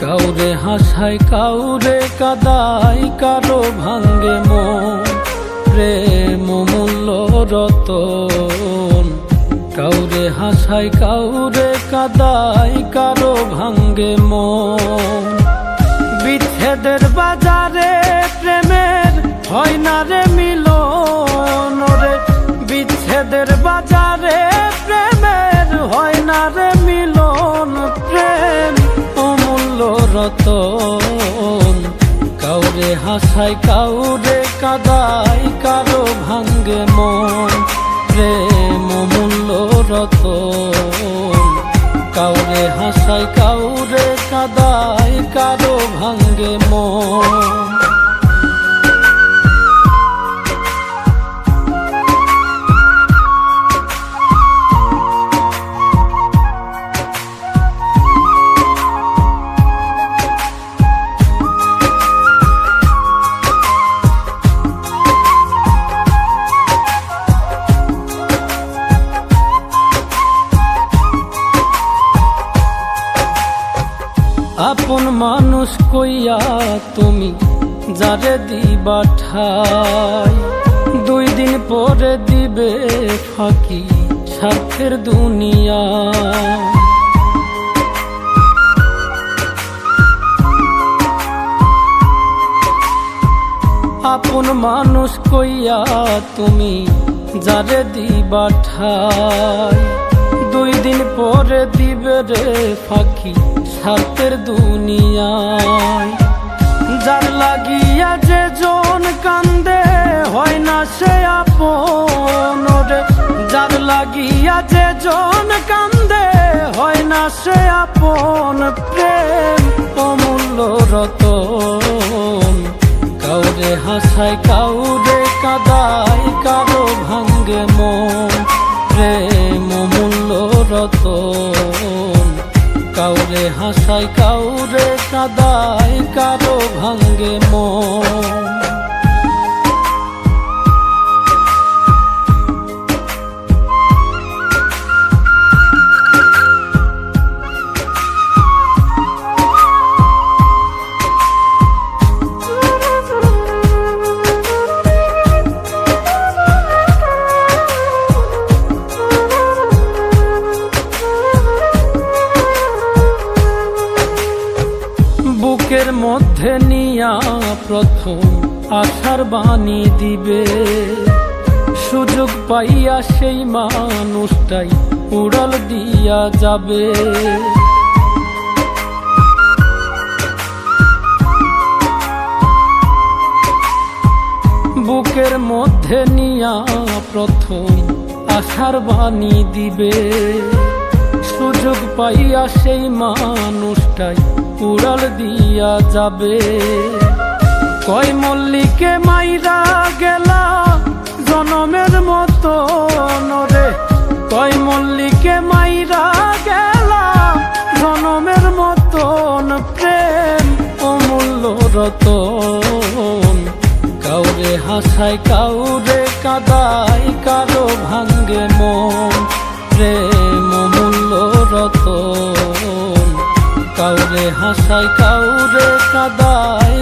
কাউরে হাসায় কাউরে কাদায়, কারো ভাঙ্গে মন। প্রেম মূল্য রতন, কাউরে হাসায় কাউরে কাদায়, কারো ভাঙ্গে মন। বিচ্ছেদের বাজারে প্রেমের হয় না রে মিলন রে, বিচ্ছেদের বাজারে প্রেমের হয় না রে মিলন। প্রেম অমূল্য রতন, কাউরে হাসায় কাউরে কাদায়, কারো ভাঙ্গে মন। প্রেম অমূল্য রতন, কাউরে হাসায় কাউরে কাদায়, কারো ভাঙ্গে মন। আপন মানুষ কইয়া তুমি যারে দিবা ঠাই, 2 দিন পরে দিবে ফাঁকি স্বার্থের দুনিয়া। আপন মানুষ কইয়া তুমি যারে দিবা ঠাই, 2 দিন পরে দিবে রে ফাঁকি স্বার্থের দুনিয়ায়। যার লাগিয়া যে জন কান্দে হয় না সে আপন রে, যার লাগিয়া যে জন কান্দে হয় না সে আপন। প্রেম অমূল্য রতন, কাউরে হাসায় কাউরে কাদায়, কারো ভাঙ্গে মন। প্রেম অমূল্য রতন, কাউরে হাসায় কাউরে কাদায়, কারো ভাঙ্গে মন। বুকের মধ্যে নিয়া প্রথম আশার বাণী দিবে, সুযোগ পাইয়া সেই মানুষটাই উড়াল দিয়া যাবে। বুকের মধ্যে নিয়া প্রথম আশার বাণী দিবে, সুযোগ পাইয়া সেই মানুষটাই উড়াল দিয়া যাবে। কয় মল্লিকে মাইরা গেলা জনমের মতো রে, কয় মল্লিকে মাইরা গেলা জনমের মতন। প্রেম অমূল্য রতন, কাউরে হাসায় কাউরে কাদায়, কারো ভাঙ্গে মন। প্রেম অমূল্য রতন, কাউরে হাসায় কাউরে কাদায়,